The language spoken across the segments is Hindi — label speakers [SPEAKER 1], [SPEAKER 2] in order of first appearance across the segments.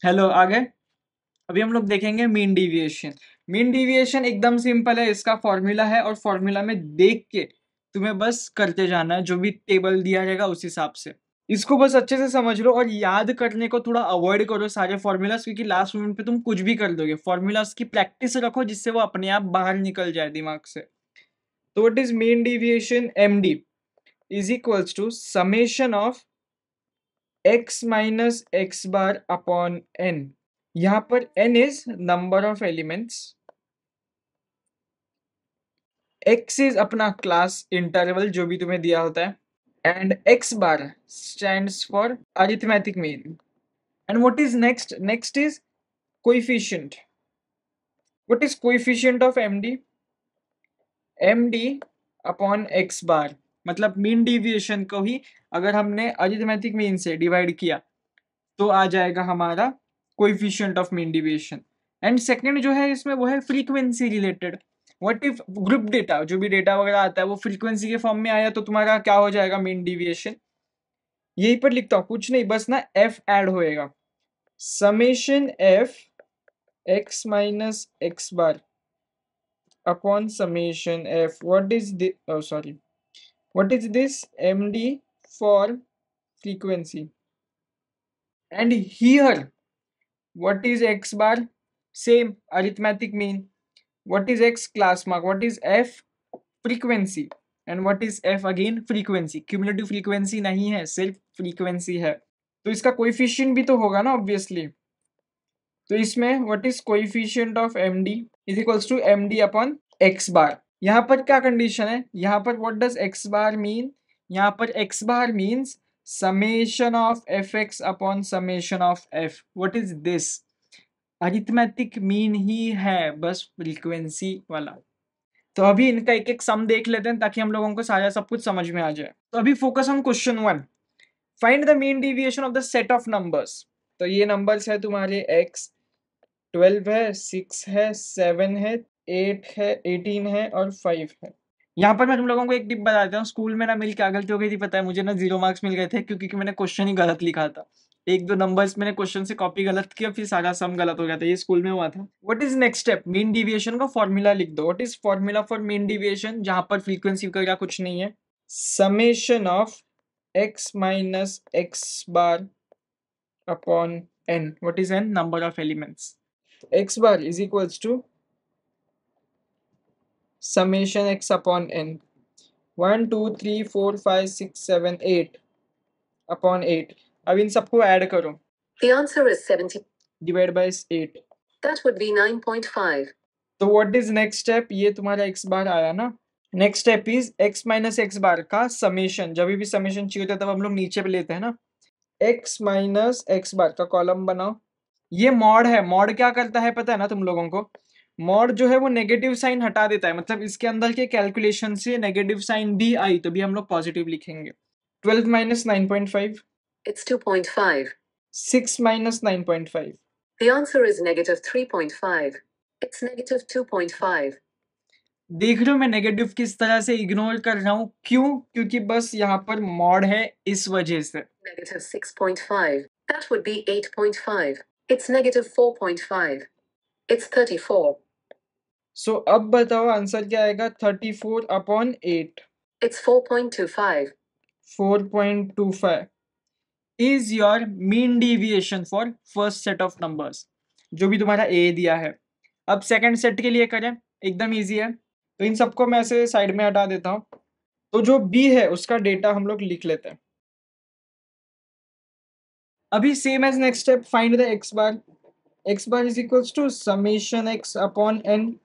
[SPEAKER 1] हेलो, आगे अभी हम लोग देखेंगे मीन डिविएशन। मीन डिविएशन एकदम सिंपल है, इसका फॉर्मूला है और फॉर्मूला में देख के तुम्हें बस करते जाना है, जो भी टेबल दिया रहेगा उस हिसाब से। इसको बस अच्छे से समझ लो और याद करने को थोड़ा अवॉइड करो सारे फॉर्मूलाज, क्योंकि लास्ट मोमेंट पे तुम कुछ भी कर दोगे। फॉर्मूलाज की प्रैक्टिस रखो जिससे वो अपने आप बाहर निकल जाए दिमाग से। तो what is mean deviation? MD is equals to summation of x minus x bar upon n। यहाँ पर n is number of elements, x is अपना क्लास इंटरवल जो भी तुम्हें दिया होता है, and x bar stands for arithmetic mean. And what is next? Next is coefficient. What is coefficient of md? md upon x bar, मतलब मीन डिविएशन को ही अगर हमने अरिथमेटिक मीन से डिवाइड किया तो आ जाएगा हमारा coefficient of mean deviation. And second जो है इसमें वो है frequency related. What if group data, जो भी डेटा वगैरह आता है वो फ्रीक्वेंसी के फॉर्म में आया तो तुम्हारा क्या हो जाएगा? Mean deviation. यहीं पर लिखता हूँ, कुछ नहीं, बस ना f ऐड होएगा, summation f x minus x bar upon summation f what is sorry what is this? md for frequency. And here what is x bar? Same arithmetic mean. What is x? Class mark. What is f? Frequency. And what is f again? Frequency. Cumulative frequency नहीं है, सिर्फ frequency है। तो इसका कोएफिशिएंट भी तो होगा ना ऑब्वियसली। तो इसमें what is coefficient of md is equals to md upon x bar। यहाँ पर क्या कंडीशन है? यहाँ पर what does x bar mean? यहाँ पर x bar means summation of fx upon summation of f। What is this? Arithmetic mean he है, बस फ्रीक्वेंसी वाला। तो अभी इनका एक एक सम देख लेते हैं ताकि हम लोगों को सारा सब कुछ समझ में आ जाए। तो अभी focus on question 1। Find the mean deviation of the set of numbers. तो ये नंबर्स है तुम्हारे x 12 है, 6 है, 7 है, 8 है, 18 है और 5 है। यहाँ पर मैं तुम लोगों को एक टिप बता देता हूँ। स्कूल में ना मेरी क्या गलती हो गई थी पता है? मुझे ना 0 मार्क्स मिल गए थे क्योंकि मैंने क्वेश्चन ही गलत लिखा था। एक दो नंबर्स मैंने क्वेश्चन से कॉपी गलत किया, फिर सारा सम गलत हो गया था। ये स्कूल में हुआ था। What is next step? Mean deviation का फॉर्मूला लिख दो। What is formula for mean deviation? जहां पर फ्रीक्वेंसी का कुछ नहीं है, summation of x minus x bar upon n। What is n? Number of elements. x bar is equals to summation x upon n। 1 2 3 4 5 6 7 8 upon 8। अब इन सबको ऐड करो।
[SPEAKER 2] The answer is 70.
[SPEAKER 1] Divide by 8।
[SPEAKER 2] That would be 9.5.
[SPEAKER 1] तो व्हाट इज नेक्स्ट स्टेप? ये तुम्हारा x बार आया ना। Next step is x minus x bar का समेशन। जब भी समेशन चाहिए होता है तब हम लोग नीचे पे लेते हैं ना। x माइनस एक्स बार का कॉलम बनाओ। ये मॉड है। मॉड क्या करता है पता है ना तुम लोगों को? मॉड जो है वो नेगेटिव साइन हटा देता है, मतलब इसके अंदर के कैलकुलेशन से नेगेटिव साइन भी आई तो भी हम लोग पॉजिटिव लिखेंगे। 12 minus 9.5।
[SPEAKER 2] It's 2.5.
[SPEAKER 1] 6 minus 9.5।
[SPEAKER 2] The answer is negative 3.5. It's negative 2.5.
[SPEAKER 1] देख रहे हो मैं नेगेटिव किस तरह से इग्नोर कर रहा हूँ? क्यों? क्योंकि बस यहाँ पर मॉड है, इस वजह से।
[SPEAKER 2] Negative 6.5. That would be 8.5. It's negative 4.5. It's 34.
[SPEAKER 1] सो अब बताओ आंसर क्या आएगा? 34 upon 8।
[SPEAKER 2] It's 4.25.
[SPEAKER 1] 4.25 is your mean deviation for first set of numbers, जो भी तुम्हारा ए दिया है। अब सेकंड सेट के लिए करें, एकदम इजी है। तो इन सबको मैं ऐसे साइड में हटा देता हूँ। तो जो बी है उसका डेटा हम लोग लिख लेते हैं। अभी same as next step, find the x bar. X bar is equals to summation x upon n.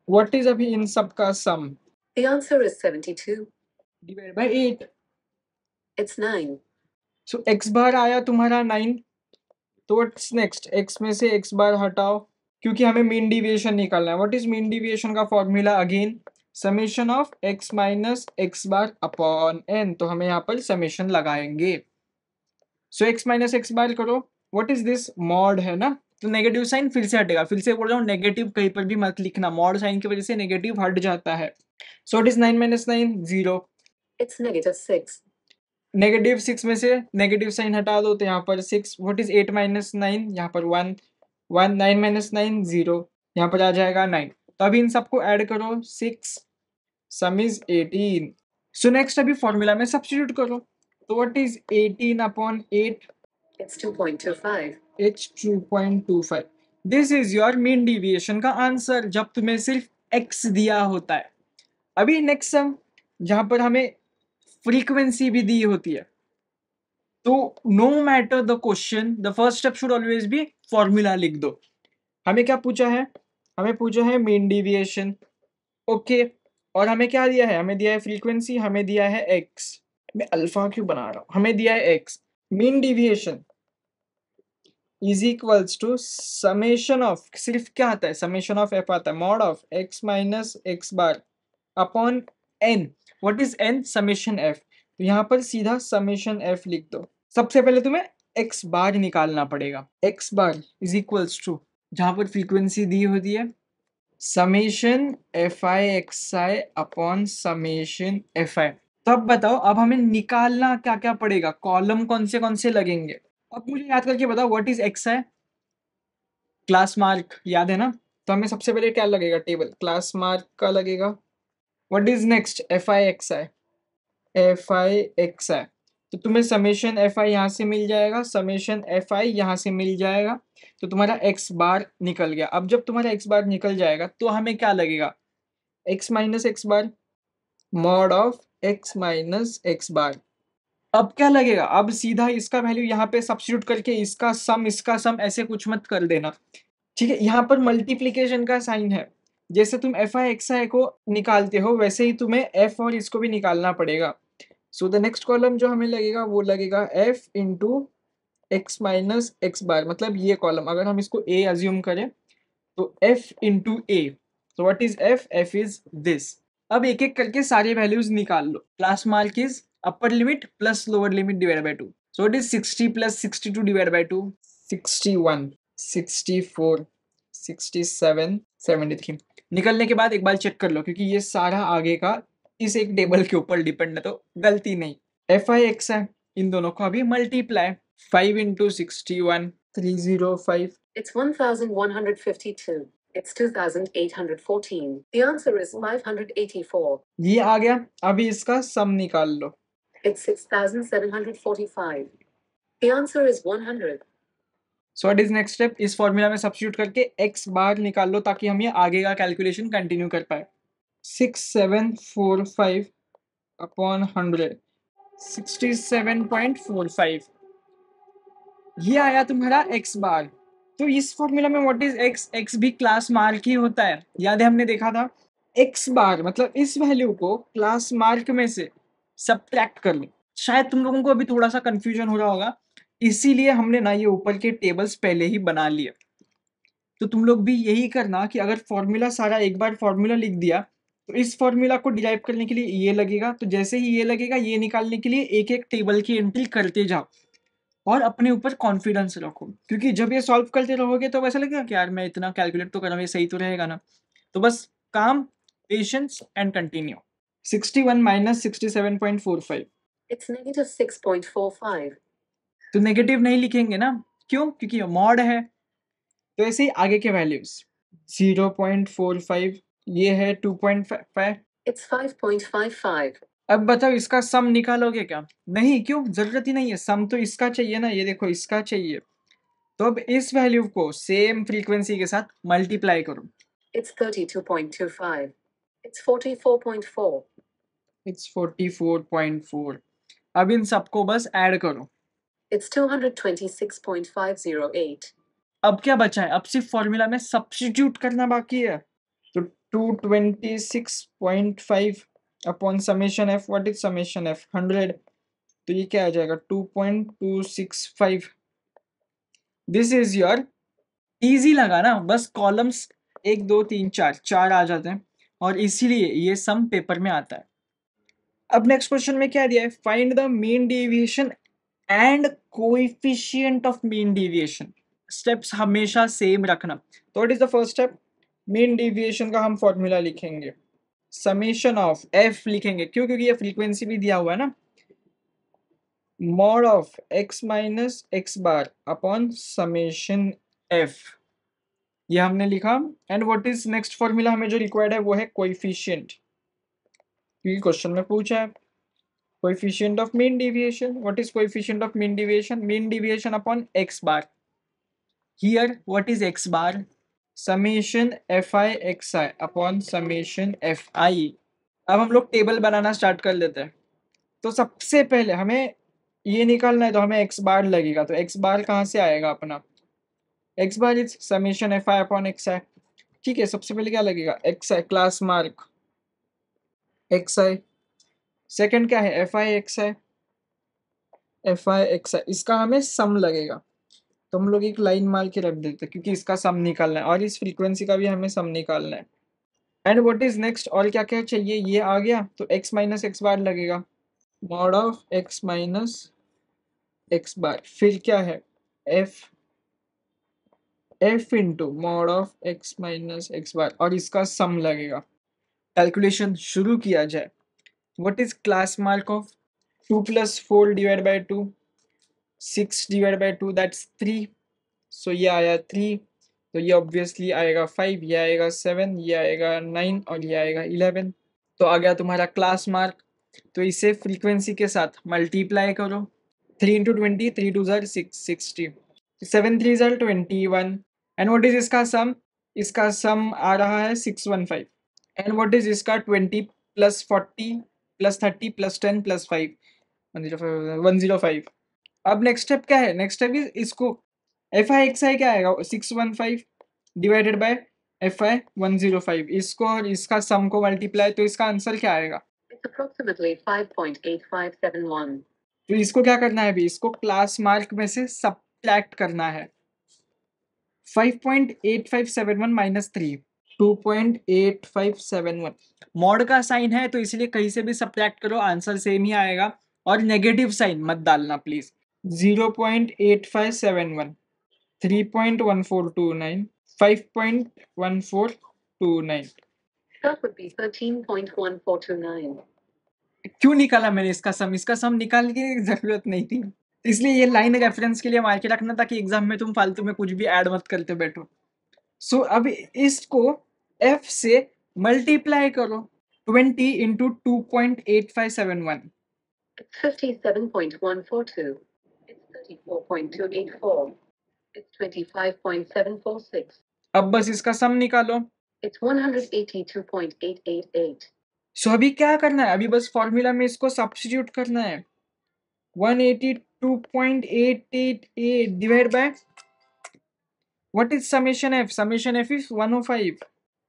[SPEAKER 1] What is अभी इन सब का sum?
[SPEAKER 2] The answer is 72.
[SPEAKER 1] Divide by 8।
[SPEAKER 2] It's 9.
[SPEAKER 1] So x bar आया तुम्हारा 9। तो व्हाट्स नेक्स्ट? एक्स में से एक्स बार हटाओ क्योंकि हमें मीन डिविएशन निकालना है। व्हाट इज मीन डिविएशन का formula? Again summation of x minus x bar upon n. तो हमें यहाँ पर समेशन लगाएंगे। So x minus x bar करो। What is this? मॉड है ना, तो नेगेटिव साइन फिर से हटेगा। फिर से बोल रहा हूँ नेगेटिव कहीं पर भी मत लिखना, मॉड साइन की वजह से नेगेटिव हट जाता है। सो it is 9 minus 9 0।
[SPEAKER 2] It's negative 6.
[SPEAKER 1] -6 में से नेगेटिव साइन हटा दो तो यहाँ पर 6, व्हाट इज 8 माइनस 9, यहाँ पर 1, 1 9 माइनस 9 0, यहाँ पर आ जाएगा 9। तो अभी इन सबको ऐड करो, 6 सम इज 18। सो नेक्स्ट अभी फॉर्मूला में सब्स्टिट्यूट करो, तो what is 18 upon 8,
[SPEAKER 2] It's 2.25.
[SPEAKER 1] H 2.25। This is your mean deviation का आंसर जब तुम्हें सिर्फ x दिया होता है। अभी नेक्स्ट सम जहां पर हमें फ्रीक्वेंसी भी दी होती है, तो no matter the question, the first step should always be formula लिख दो। हमें क्या पूछा है, हमें पूछा है मीन डिविएशन, ओके, और हमें क्या दिया है, हमें दिया है फ्रीक्वेंसी, हमें दिया है x, मैं अल्फा क्यों बना रहा हूं, हमें दिया है x। Mean deviation is equals to summation of, सिर्फ क्या आता है, समेशन ऑफ f आता है, mod of x minus x bar upon n। What is n, summation f। तो यहाँ पर सीधा समेशन f लिख दो। सबसे पहले तुम्हें x बार निकालना पड़ेगा, x bar is equals to, जहां पर फ्रीक्वेंसी दी होती है, summation f i x i upon summation f i. तो अब बताओ, अब हमें निकालना क्या क्या पड़ेगा, कॉलम कौन से लगेंगे। अब मुझे याद करके बताओ, what is x I, class mark याद है ना, तो हमें सबसे पहले क्या लगेगा, टेबल क्लास मार्क का लगेगा। What is next, f i x i, f i x i. तो तुम्हें समेशन एफ आई यहाँ से मिल जाएगा, समेशन एफ आई यहाँ से मिल जाएगा, तो तुम्हारा एक्स बार निकल गया। अब जब तुम्हारा एक्स बार निकल जाएगा तो हमें क्या लगेगा, x minus x bar, mod of x minus x bar. अब क्या लगेगा, अब सीधा इसका वैल्यू यहाँ पे सब्स्टिट्यूट करके इसका सम ऐसे कुछ मत कर देना, ठीक है। यहाँ पर मल्टीप्लीकेशन का साइन है, जैसे तुम एफ आई एक्स आई को निकालते हो वैसे ही तुम्हें एफ और इसको भी निकालना पड़ेगा। सो द नेक्स्ट कॉलम जो हमें लगेगा वो लगेगा f into x minus x bar, मतलब ये कॉलम अगर हम इसको ए अज्यूम करें तो एफ इंटू ए। तो what is f, f is this. अब एक एक करके सारे वैल्यूज निकाल लो। Class mark is upper limit plus lower limit divide by 2, so it is 60 plus 62 divide by 2, 61, 64, 67, 73। निकलने के बाद एक बार चेक कर लो, क्योंकि ये सारा आगे का इस एक टेबल के ऊपर डिपेंड है, तो गलती नहीं। एफ आई एक्स है, इन दोनों को अभी multiply, 5 into 61, 305।
[SPEAKER 2] It's 1152. It's 2814. The answer is 584.
[SPEAKER 1] ये आ गया, अभी इसका सम निकाल लो।
[SPEAKER 2] It's 6745. The answer is 100.
[SPEAKER 1] So what is next step, इस फॉर्मूला में सब्स्टिट्यूट करके एक्स बार निकाल लो ताकि हम ये आगे का कैलकुलेशन कंटिन्यू कर पाए। 6745 अपॉन 100, 67.45, ये आया तुम्हारा एक्स बार। तो इस फॉर्मूला में व्हाट इज एक्स, एक्स भी क्लास मार्क ही होता है, याद है हमने देखा था। एक्स बार मतलब इस वैल्यू को क्लास मार्क में से सब्ट्रैक्ट कर लो। शायद तुम लोगों को अभी थोड़ा सा कंफ्यूजन हो रहा होगा, इसीलिए हमने ना ये ऊपर के टेबल्स पहले ही बना लिए। तो तुम लोग भी यही करना कि अगर फॉर्मूला सारा एक बार फॉर्मूला लिख दिया तो इस फॉर्मूला को डिराइव करने के लिए ये लगेगा, तो जैसे ही ये लगेगा ये निकालने के लिए एक एक टेबल की एंट्री करते जाओ और अपने ऊपर कॉन्फिडेंस रखो, क्योंकि जब ये सॉल्व करते रहोगे तो वैसा लगेगा कि यार मैं इतना कैलकुलेट तो कर रहा हूँ, ये सही तो रहेगा ना। तो बस काम, patience and continue. 61 minus 67.45,
[SPEAKER 2] It's negative 6.45.
[SPEAKER 1] तो नेगेटिव नहीं लिखेंगे ना, क्यों, क्योंकि ये मॉड है। तो ऐसे ही आगे के वैल्यूज 0.45, ये है 2.5।
[SPEAKER 2] It's 5.55.
[SPEAKER 1] अब बताओ इसका सम निकालोगे क्या, नहीं, क्यों, जरूरत ही नहीं है, सम तो इसका चाहिए ना, ये देखो इसका चाहिए। तो अब इस वैल्यू को सेम फ्रीक्वेंसी के साथ मल्टीप्लाई करो।
[SPEAKER 2] It's 32.25. It's 44.4.
[SPEAKER 1] इट्स 44.4। अब इन सबको बस ऐड करो।
[SPEAKER 2] It's 226.508.
[SPEAKER 1] अब क्या बचा है, अब सिर्फ फॉर्मूला में सब्स्टिट्यूट करना बाकी है। तो 226.5 upon summation F, what is summation F, 100, तो ये क्या आ जाएगा 2.265। दिस इज योर, इजी लगा ना, बस कॉलम्स 1 2 3 4 आ जाते हैं और इसीलिए ये सम पेपर में आता है। अब नेक्स्ट क्वेश्चन में क्या दिया है, find the mean deviation and coefficient of mean deviation. Steps हमेशा सेम रखना। तो what is the first step, mean deviation का हम फॉर्मूला लिखेंगे, समेशन ऑफ एफ लिखेंगे, क्यों, क्योंकि ये फ्रीक्वेंसी भी दिया हुआ है ना, mod of x minus x bar upon summation f, ये हमने लिखा। And what is next formula हमें जो रिक्वायर्ड है वो है कोएफिशिएंट, क्योंकि क्वेश्चन में पूछा है coefficient of mean deviation. What is coefficient of mean deviation? Mean deviation upon x bar. Here what is x bar? Summation fi xi upon summation fi। अब हम लोग टेबल बनाना स्टार्ट कर लेते हैं। तो सबसे पहले हमें ये निकालना है, तो हमें x बार लगेगा। तो x बार कहाँ से आएगा अपना? x bar is summation fi upon xi। ठीक है, सबसे पहले क्या लगेगा? xi, class mark xi। Second क्या है? fi xi, fi xi, इसका हमें सम लगेगा। तो हम लोग एक लाइन मार के रख देते हैं, क्योंकि इसका सम निकालना है और इस फ्रीक्वेंसी का भी हमें सम निकालना है। And what is next? और क्या क्या चाहिए? ये आ गया, तो x माइनस एक्स बार लगेगा, mod of x minus x bar. फिर क्या है? f into mod of x minus x bar, और इसका सम लगेगा। कैलकुलेशन शुरू किया जाए। What is class mark of 2 + 4 divide by 2, 6 divide by 2 that's 3। सो ये आया 3, तो ये ऑब्वियसली आएगा 5, ये आएगा 7, ये आएगा 9 और ये आएगा 11। तो आ गया तुम्हारा क्लास मार्क। तो इसे फ्रीक्वेंसी के साथ मल्टीप्लाई करो। 3 इंटू 20, 3 2 ज़र 6, 60, 7 3 ज़र 21। एंड व्हाट इज इसका सम? इसका सम आ रहा है 615। एंड व्हाट इज इसका? 20 + 40 + 30 + 10 + 5, 105। अब नेक्स्ट स्टेप क्या है? नेक्स्ट स्टेप इज इसको fi xi क्या आएगा? 615 डिवाइडेड बाय fi 105, इसको और इसका सम को मल्टीप्लाई, तो इसका आंसर क्या आएगा?
[SPEAKER 2] It's approximately 5.8571.
[SPEAKER 1] तो इसको क्या करना है? अभी इसको क्लास मार्क में से सब्ट्रैक्ट करना है। 5.8571 माइनस 3, 2.8571। मॉड का साइन है तो इसलिए कहीं से भी सब्ट्रैक्ट करो, आंसर सेम ही आएगा। और नेगेटिव साइन मत डालना प्लीज। 0.8571, 3.1429, 5.1429।
[SPEAKER 2] That would be 13.1429.
[SPEAKER 1] क्यों निकाला मैंने इसका सम? इसका सम निकालने की जरूरत नहीं थी, इसलिए ये लाइन रेफरेंस के लिए मार के रखना, ताकि एग्जाम में तुम फालतू में कुछ भी ऐड मत करते बैठो। सो अब इसको f से मल्टीप्लाई करो। 20 इंटू 2.8571,
[SPEAKER 2] It's 57.142. It's 34.284. It's 25.746.
[SPEAKER 1] अब बस इसका सम निकालो।
[SPEAKER 2] It's 182.888.
[SPEAKER 1] सो अभी क्या करना है? अभी बस फॉर्मूला में इसको सब्स्टिट्यूट करना है। 182.888 divide by what is summation f? Summation f is 105।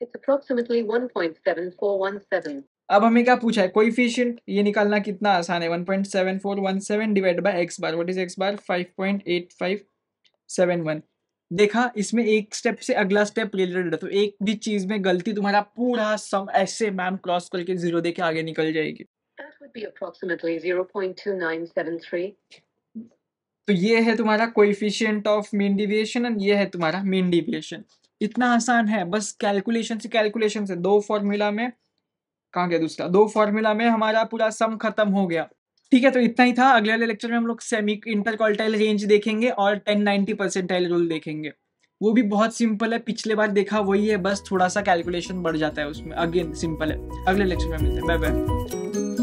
[SPEAKER 2] It's approximately 1.7417.
[SPEAKER 1] अब हमें क्या पूछा है? कोएफिशिएंट। ये निकालना कितना आसान है। 1.7417 divide by x bar. What is x बार? 5.8571। देखा, इसमें एक स्टेप से अगला स्टेप रिलेटेड है, तो एक भी चीज में गलती तुम्हारा पूरा सम ऐसे मैम क्रॉस करके 0 देके आगे निकल जाएगी।
[SPEAKER 2] That would be approximately 0.2973.
[SPEAKER 1] तो ये है तुम्हारा coefficient of mean deviation and ये है तुम्हारा मीन डेविएशन। इतना आसान है, बस कैलकुलेशन से दो फॉर्मूला में, कहाँ गया दूसरा? दो फॉर्मूला में हमारा पूरा सम खत्म हो गया। ठीक है, तो इतना ही था। अगले वाले लेक्चर में हम लोग सेमी इंटरक्वार्टाइल रेंज देखेंगे और 1090 परसेंटाइल रूल देखेंगे। वो भी बहुत सिंपल है, पिछले बार देखा वही है, बस थोड़ा सा कैलकुलेशन बढ़ जाता है उसमें। अगेन सिंपल है। अगले लेक्चर में मिलते हैं। Bye bye.